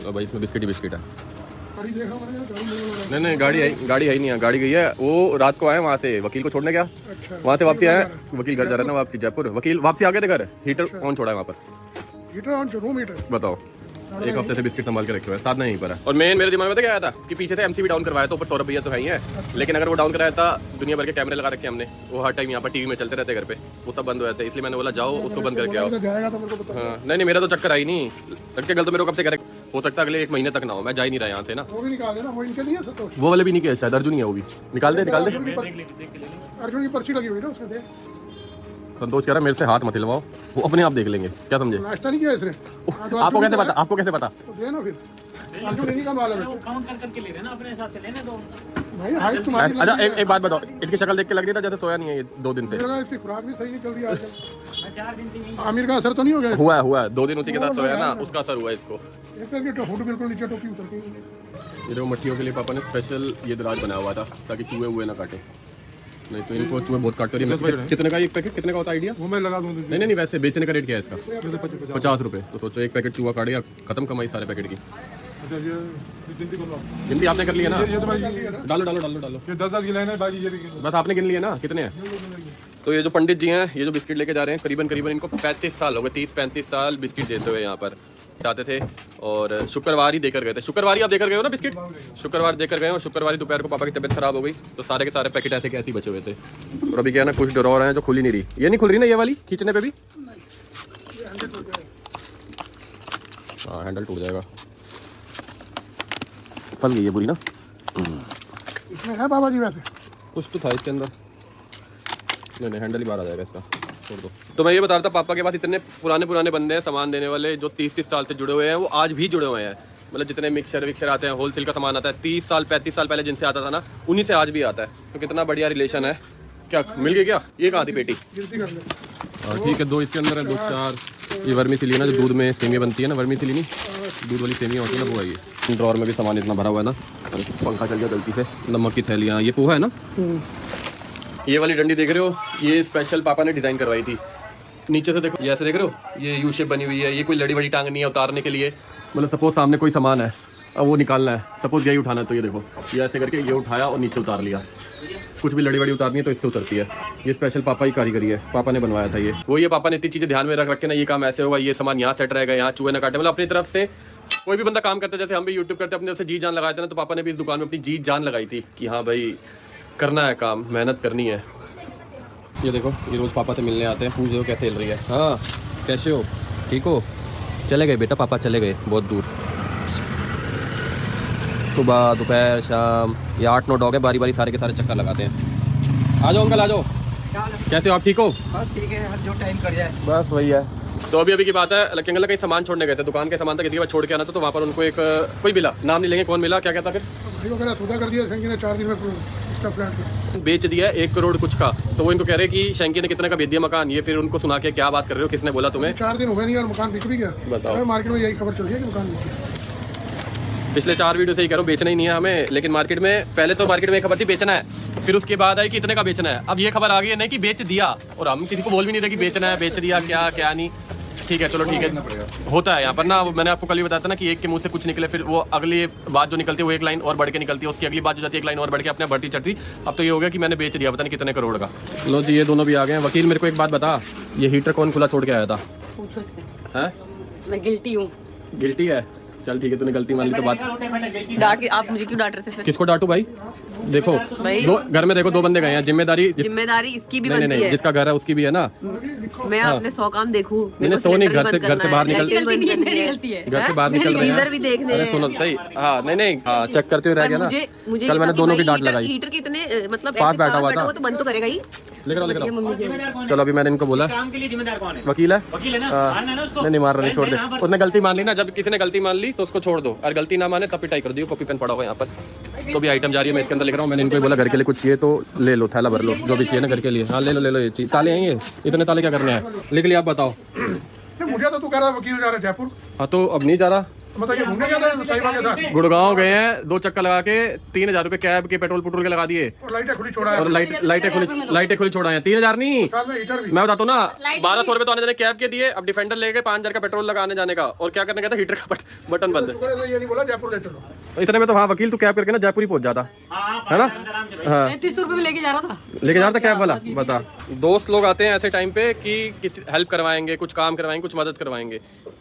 तो भाई इसमें बिस्किट ही बिस्किट है। नहीं गाड़ी है ही नहीं है, गाड़ी गई है। वो रात को आए वहाँ से वकील को छोड़ने गया। अच्छा। वहाँ से वापसी आए, वकील घर जा रहा है ना वापसी जयपुर। वकील वापसी आ गए थे घर, हीटर ऑन छोड़ा है वहाँ पर। Heater on, room heater. बताओ, एक हफ्ते से बिस्किट संभाल के रखे हुए हैं, साथ में यहीं पर है। और मेन मेरे दिमाग में तो क्या आया था कि पीछे से एमसीबी डाउन करवाया, तो ऊपर सौरभ भैया तो है ही है, लेकिन अगर वो डाउन कराया था, दुनिया भर के कैमरे लगा रखे हमने, वो हर टाइम यहाँ पर टीवी में चलते रहते घर पे, वो सब बंद हो जाते, इसलिए मैंने बोला जाओ उसको बंद करके आओ। हाँ नहीं मेरा तो चक्कर आई नहीं, लड़के गल तो मेरे को कब से करे, हो सकता है अगले 1 महीने तक ना हो, मैं जा ही नहीं रहा यहाँ से ना। वो भी निकाल देना, वो इनके लिए है। वो वाले भी नहीं किया शायद, अर्जुन ही है वो भी, निकाल दे। अर्जुन की पर्ची लगी हुई ना उसमें, दे। संतोष कह रहा है मेरे से हाथ मत हिलवाओ, वो अपने आप देख लेंगे, क्या समझे? नाश्ता नहीं किया इसने। आपको कैसे पता? आपको कैसे पता? तो देना फिर, अर्जुन नहीं कम वाला वो काउंट कर करके ले रहे हैं ना, अपने हिसाब से लेने दो भाई। हाइट तुम्हारी। अच्छा एक बात बताओ, इनकी शक्ल देख के लग रही था जैसे सोया नहीं है ये 2 दिन से। इसकी खुराक भी सही नहीं चल रही आजकल। मैं 4 दिन से यहीं आमिर का असर तो नहीं हो गया? हुआ है 2 दिन उसी के साथ सोया ना, उसका असर हुआ है इसको। फोटो बिल्कुल नीचे टोपी उतरती है। ये देखो मट्ठियों के लिए पापा ने स्पेशल ये दराज बनाया हुआ था ताकि चूहे हुए ना काटे, नहीं तो इनको चूहे बहुत काटते हैं। कितने का एक पैकेट, कितने का होता है आइडिया? वो मैं लगा दूँ। नहीं वैसे बेचने का रेट क्या है इसका? 50 रुपये। तो सोचो एक पैकेट चूहा काटेगा, खत्म कमाई सारे पैकेट की। गिनती आपने कर लिया ना? डालो 10 गिलाए ना बाकी, ये भी बस आपने गिन लिया ना कितने हैं? तो ये जो पंडित जी हैं, ये जो बिस्किट लेके जा रहे हैं, करीबन इनको 35 साल हो गए, 30-35 साल बिस्किट देते हुए यहाँ पर जाते थे। और शुक्रवार ही देकर गए थे, शुक्रवार ही आप देकर गए हो ना बिस्किट? शुक्रवार देकर गए, और शुक्रवार दोपहर को पापा की तबीयत खराब हो गई, तो सारे के सारे पैकेट ऐसे के ऐसे ही बचे हुए थे। और अभी क्या है ना, कुछ ड्रॉर हैं जो खुल ही नहीं रही। ये नहीं खुल रही ना ये वाली, खींचने पे भी हाँ हैंडल टूट जाएगा, फंस गई है पूरी ना। इसमें है बाबा जी वैसे कुछ तो था इसके अंदर, नहीं हैंडल ही बाहर आ जाएगा इसका, छोड़ दो। तो मैं ये बता रहा था, पापा के पास इतने पुराने बंदे हैं सामान देने वाले, जो 30 साल से जुड़े हुए हैं, वो आज भी जुड़े हुए हैं। मतलब जितने मिक्सर आते हैं, होलसेल का सामान आता है, 30 साल 35 साल पहले जिनसे आता था ना, उन्हीं से आज भी आता है। तो कितना बढ़िया रिलेशन है। क्या मिल गई क्या? ये कहाँ थी पेटी? ठीक है, 2 इसके अंदर है, 2 4 ये वर्मीसिली है ना, जो दूध में सेमिया बनती है ना, वर्मीसिली नहीं, दूध वाली सेमिया होती है ना, वो है ये। ड्रॉर में भी सामान इतना भरा हुआ है ना, पंखा चल गया गलती से। नमक की थैलियाँ, ये पोहा है ना। ये वाली डंडी देख रहे हो, ये स्पेशल पापा ने डिज़ाइन करवाई थी। नीचे से देखो, ये ऐसे देख रहे हो, ये यू शेप बनी हुई है। ये कोई लड़ी बड़ी टांग नहीं है उतारने के लिए, मतलब सपोज सामने कोई सामान है, अब वो निकालना है, सपोज यही उठाना है, तो ये देखो, ये ऐसे करके ये उठाया और नीचे उतार लिया। कुछ भी लड़ी बड़ी उतारनी है तो इससे उतरती है। ये स्पेशल पापा ही कारीगरी है, पापा ने बनवाया था ये। वो ये पापा ने इतनी चीज़ें ध्यान में रख रखे ना, ये काम ऐसे होगा, ये सामान यहाँ सेट रहेगा, यहाँ चूहे ना काटे। मतलब अपनी तरफ से कोई भी बंदा काम करता है, जैसे हम भी यूट्यूब करते हैं, अपनी तरफ से जी जान लगाते हैं ना, तो पापा ने भी इस दुकान में अपनी जी जान लगाई थी कि हाँ भाई करना है काम, मेहनत करनी है। ये देखो, ये रोज़ पापा से मिलने आते हैं, पूछ हो कैसे हिल रही है। हाँ कैसे हो, ठीक हो? चले गए बेटा, पापा चले गए बहुत दूर। सुबह दोपहर शाम ये 8-9 डॉग है, बारी बारी सारे के सारे चक्कर लगाते हैं। आ जाओ अंकल आ जाओ, कैसे हो आप? ठीक हो? बस ठीक है, जो टाइम कर जाए बस वही है। तो अभी की बात है, लकी अंकल कहीं सामान छोड़ने गए थे, दुकान के सामान तक किसी के बाद छोड़ के आना था, तो वहाँ पर उनको एक कोई मिला, नाम नहीं लेंगे कौन मिला, क्या कहता फिर सौदा कर दिया शंकी ने 4 दिन में इसका फ्लैट बेच दिया 1 करोड़ कुछ का। तो वो इनको कह रहे कि शंकी ने कितने का बेच दिया मकान। ये फिर उनको सुना के क्या बात कर रहे हो, किसने बोला तुम्हें? 4 दिन हो गए नहीं और मकान बिक भी गया। बताओ, मार्केट में यही खबर चल रही है कि मकान बिक गया। पिछले 4 वीडियो से ही करो, बेचना ही नहीं है हमें, लेकिन मार्केट में पहले तो मार्केट में खबर थी बेचना है, फिर उसके बाद आई कि इतने का बेचना है। अब ये खबर आ गई है नहीं कि बेच दिया, और हम किसी को बोल भी नहीं थे कि बेचना है, बेच दिया क्या नहीं। ठीक है चलो ठीक है, होता है यहाँ पर ना। मैंने आपको कल ही बताया था ना कि एक के मुंह से कुछ निकले, फिर वो अगली बात जो निकलती है वो 1 लाइन और बढ़ के निकलती है, उसकी अगली बात जो जाती है 1 लाइन और बढ़ के अपने बढ़ती चढ़ती। अब तो ये हो गया कि मैंने बेच दिया, पता नहीं कितने करोड़ का। लो जी, ये दोनों भी आ गए हैं। वकील मेरे को एक बात बता, ये हीटर कौन खुला छोड़ के आया था? पूछो इससे। हैं? मैं गिल्टी हूँ। गिल्टी है? चल ठीक है, तूने गलती मान ली तो बात। डांट के आप मुझे क्यों डांट रहे थे फिर? किसको डांटू भाई? देखो घर में देखो 2 बंदे गए हैं, जिम्मेदारी इसकी भी बनती है। जिसका घर है उसकी भी है ना। मैं अपने 100 काम देखूं, मैंने सो नहीं, घर से बाहर निकल, घर से बाहर निकल रहे हैं, भी देखने हैं। सुनो सही, हाँ नहीं हाँ चेक करते हुए रह गया ना। मुझे कल मैंने दोनों की डांट लगाई। हीटर कितने मतलब पास बैठा हुआ था, तो बंद तो करेगा ही। लेकर आओ। चलो अभी मैंने इनको बोला, काम के लिए जिम्मेदार कौन है? वकील है। वकील है ना, मारना है ना उसको। नहीं मार रहा, नहीं छोड़ दे। उसने गलती मान ली ना, जब किसी ने गलती मान ली तो उसको छोड़ दो, और गलती ना माने तब पिटाई कर दियो। कॉपी पेन पड़ा हुआ यहाँ पर, तो भी आइटम जा रही है, मैं इसके अंदर लिख रहा हूँ। मैंने इनको बोला घर के लिए कुछ चाहिए तो ले लो, थैला भर लो, जो भी चाहिए ना घर के लिए। हाँ ले लो ये चीज। ताले हैं ये, इतने ताले क्या करने हैं? लिख लिया, आप बताओ। मुझे तो तू कह रहा वकील जा रहा है जयपुर। हाँ तो अब नहीं जा रहा, मतलब ये घूमने गया था, साहिबा गया था गुड़गांव गए हैं, 2 चक्कर लगा के 3,000 रुपए कैब के पेट्रोल के लगा दिए और लाइटें खुली छोड़ा है। और लाइटें खुली छोड़ा है। 3,000 नहीं, साथ में हीटर भी। मैं बताता हूँ ना, 1,200 रुपए तो आने जाने कैब के दिए, अब डिफेंडर लेके 5,000 का पेट्रोल लगाने जाने का, और क्या करने का था, हीटर का बटन बंद। तो ये नहीं बोला जयपुर ले चलो। इतने में तो हाँ वकील तू कैब करके ना जयपुर ही पहुंच जाता है ना। हाँ 30 रुपए में लेके जा रहा था। लेके जा रहा था कैब वाला। बता, दोस्त लोग आते हैं ऐसे टाइम पे कि किसी हेल्प करवाएंगे, कुछ काम करवाएंगे, कुछ मदद करवाएंगे।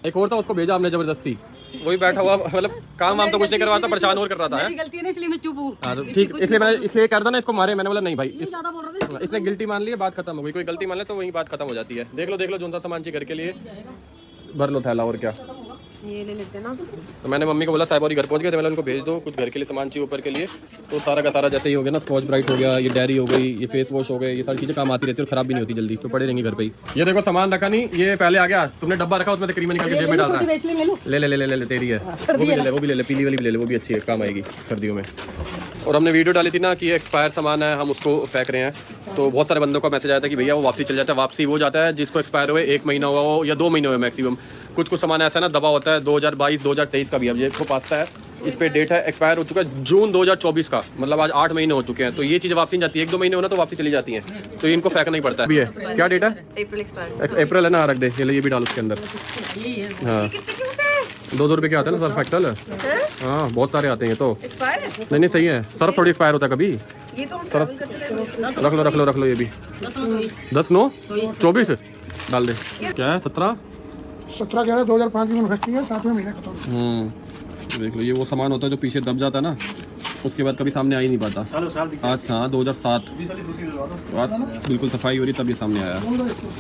एक और था, उसको भेजा हमने जबरदस्ती, वही बैठा हुआ, मतलब काम वाम तो कुछ नहीं करवा रहा था, परेशान और कर रहा था। मेरी गलती है ना, इसलिए मैं चुप हूँ। हाँ तो ठीक, इसलिए मैंने इसलिए कर था ना इसको मारे, मैंने बोला नहीं भाई ज्यादा बोल रहे थे। इसने गिल्टी मान ली है, बात खत्म हो गई। कोई गलती मान ले तो वही बात खत्म हो जाती है। देख लो जो सा सामान चाहिए घर के लिए भर लो थैला, और क्या। ये ले लेते ना। तो मैंने मम्मी को बोला साहिब और घर पहुंच गए थे, मैंने उनको भेज दो, कुछ घर के लिए सामान चाहिए ऊपर के लिए। तो सारा का सारा जैसे ही हो गया ना, स्कॉच ब्राइट हो गया, ये डेयरी हो गई, ये फेस वॉश हो गए, ये सारी चीजें काम आती रहती है और खराब भी नहीं होती जल्दी, तो पड़े रहेंगे घर पे ही। ये देखो सामान रखा नहीं, ये पहले आ गया, तुमने डब्बा रखा उसमें से क्रीम निकाल के जेब में डाल रहा है। ले तेरी है, वो भी ले ले, पीली वाली भी ले ले, वो भी अच्छी है, काम आएगी सर्दियों में। और हमने वीडियो डाली थी ना कि एक्सपायर सामान है, हम उसको फेंक रहे हैं, तो बहुत सारे बंदों का मैसेज आया था कि भैया वो वापसी चल जाता है। वापसी वो जाता है जिसको एक्सपायर हुए 1 महीना हुआ हो या 2 महीने हुए मैक्सिमम। कुछ सामान ऐसा ना दबा होता है 2022 2023 का भी, अब ये को पास्ता है, इस पे डेट है, एक्सपायर हो चुका है जून 2024 का, मतलब आज 8 महीने हो चुके हैं। तो ये चीज़ वापसी नहीं जाती है, 1-2 महीने होना तो वापसी चली जाती है, तो इनको फेंकना ही पड़ता है। अभी है क्या डेट है? अप्रैल है ना, रख दे, ये भी डाल उसके अंदर। हाँ 2-2 रुपये के आते हैं ना सर्फ एक्सल। हाँ बहुत सारे आते हैं ये तो। नहीं सही है, सर्फ थोड़ी एक्सपायर होता है कभी। सर्फ रख लो ये भी। 10 9 24 डाल दे। क्या है 17/11/2005 की मैन्युफैक्चरिंग है, 7वें महीने खत्म। देख लो, ये वो सामान होता है जो पीछे दब जाता है ना, उसके बाद कभी सामने आ ही नहीं पाता। आज हाँ 2007 आज बिल्कुल सफाई हो रही तब ये सामने आया।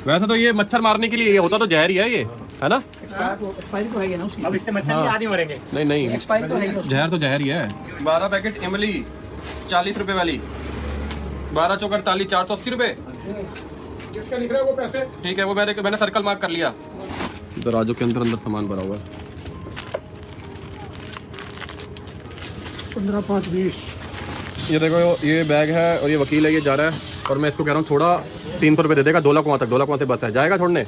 वैसे तो ये मच्छर मारने के लिए ये होता तो जहर ही है ये, है ना। एक्सपायरी तो है ना उसकी। अब इससे मच्छर भी आदमी मरेंगे। नहीं एक्सपायरी तो है। जहर तो जहर ही है। 12 पैकेट इमली 40 रुपए वाली, 12 चौक 48, 480 रुपए। किसका लिख रहा है वो पैसे? ठीक है, वो मैंने सर्कल मार्क कर लिया। दराजों के अंदर सामान भरा हुआ है। 15/5/20। ये देखो, ये बैग है और ये वकील है, ये जा रहा है, और मैं इसको कह रहा हूँ छोड़ा 300 रुपये दे देगा, 2 लाख वहाँ तक, 2 लाख वहाँ से बस है, जाएगा छोड़ने?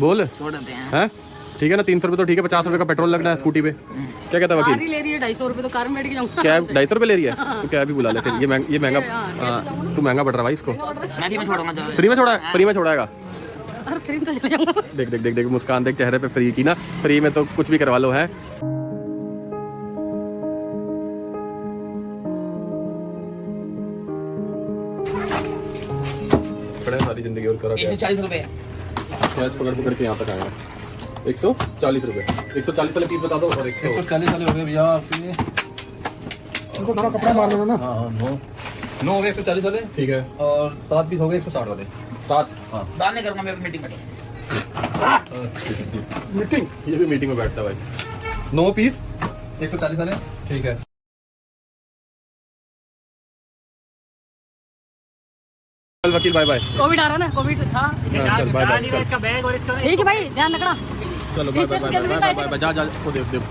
बोल छोड़ देते हैं। हैं ठीक है ना, 300 रुपये तो ठीक है, 50 रुपये का पेट्रोल लगना है स्कूटी पे। क्या कहता है वकील? ले रही है 250 रुपए, तो कार में बैठ के जाऊंगा। कैब 250 रुपये ले रही है, तो कैब ही बुला ले फिर। ये महंगा, तू महंगा पड़ रहा भाई इसको। मैं भी छोड़ूंगा तो। फ्री में छोड़ा है, फ्री में छोड़ाएगा। अरे फ्री में तो चले जाऊंगा। देख मुस्कान देख चेहरे पे, फ्री की ना, फ्री में तो कुछ भी करवा लो है। सारी जिंदगी और करा 140 रुपए। कैच पकड़ के यहाँ तक आया। 140 रुपए, 140 वाले पीस बता दो। और 140 वाले हो गए भैया आपके। उनको थोड़ा कपड़ा मार लेना ना। हाँ 9 हो गए 140 वाले, ठीक है, और 7 पीस हो गए 160 वाले। 7 बाद में करूंगा मैं मीटिंग में। मीटिंग, ये भी मीटिंग में बैठता है भाई। 9 पीस 140 वाले, ठीक है। वकील बाय बाय। कोविड आ रहा ना, कोविड था। चल बाय बाय। इसका बैग और इसका ठीक है भाई, ध्यान रखना। चलो बाय बाय। जा वो देव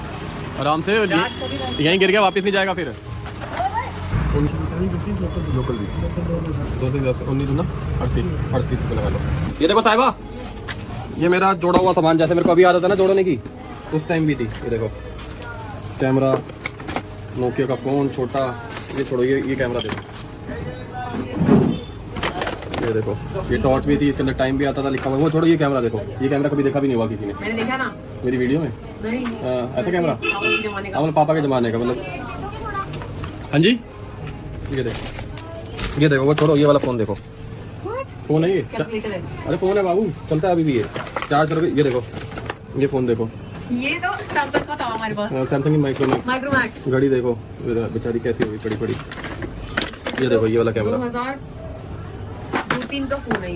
आराम से, यहीं गिर गया, वापस नहीं जाएगा फिर। लोकल भी 2-10 19 ना 38 रुपये लगा लो। ये देखो साहिबा, ये मेरा जोड़ा हुआ सामान, जैसे मेरे को अभी आदत है ना जोड़ने की, उस टाइम भी थी। ये देखो कैमरा, नोकिया का फ़ोन छोटा, ये छोड़ो, ये कैमरा देखो, ये देखो, ये टॉर्च भी थी, इसके अंदर टाइम भी आता था लिखा हुआ। वो छोड़ो, ये कैमरा देखो, ये कैमरा कभी देखा भी नहीं हुआ किसी ने। मैंने देखा ना मेरी वीडियो में। नहीं, ऐसा कैमरा जमाने का। मतलब पापा के ज़माने का, मतलब। हाँ जी, ये देखो वो छोड़ो, ये वाला फ़ोन देखो, फ़ोन है ये। अरे फ़ोन है बाबू, चलता है अभी भी ये, 400 रुपये। ये देखो, ये फ़ोन देखो, ये तो सैमसंग का था हमारे पास। सैमसंग की माइक्रोमैक्स घड़ी देखो, बेचारी कैसी हुई पड़ी। ये देखो, ये वाला कैमरा 2002-3 का फोन है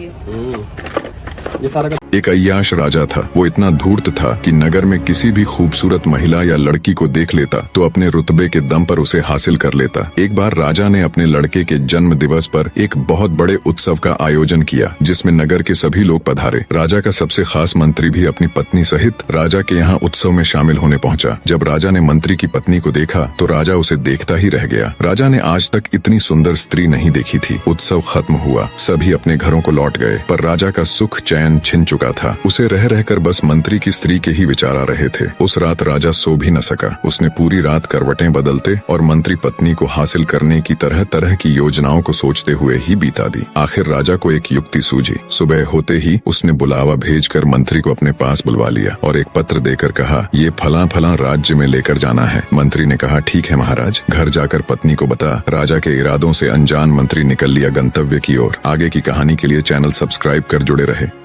ये सारा एक अय्याश राजा था। वो इतना धूर्त था कि नगर में किसी भी खूबसूरत महिला या लड़की को देख लेता तो अपने रुतबे के दम पर उसे हासिल कर लेता। एक बार राजा ने अपने लड़के के जन्म दिवस पर एक बहुत बड़े उत्सव का आयोजन किया, जिसमें नगर के सभी लोग पधारे। राजा का सबसे खास मंत्री भी अपनी पत्नी सहित राजा के यहाँ उत्सव में शामिल होने पहुंचा। जब राजा ने मंत्री की पत्नी को देखा तो राजा उसे देखता ही रह गया। राजा ने आज तक इतनी सुंदर स्त्री नहीं देखी थी। उत्सव खत्म हुआ, सभी अपने घरों को लौट गए, पर राजा का सुख चैन छिन चुका चुका था। उसे रह रहकर बस मंत्री की स्त्री के ही विचार आ रहे थे। उस रात राजा सो भी न सका। उसने पूरी रात करवटें बदलते और मंत्री पत्नी को हासिल करने की तरह तरह की योजनाओं को सोचते हुए ही बीता दी। आखिर राजा को एक युक्ति सूझी। सुबह होते ही उसने बुलावा भेजकर मंत्री को अपने पास बुलवा लिया और एक पत्र देकर कहा, ये फलां फलां राज्य में लेकर जाना है। मंत्री ने कहा, ठीक है महाराज। घर जाकर पत्नी को बता। राजा के इरादों से अनजान मंत्री निकल लिया गंतव्य की ओर। आगे की कहानी के लिए चैनल सब्सक्राइब कर जुड़े रहे।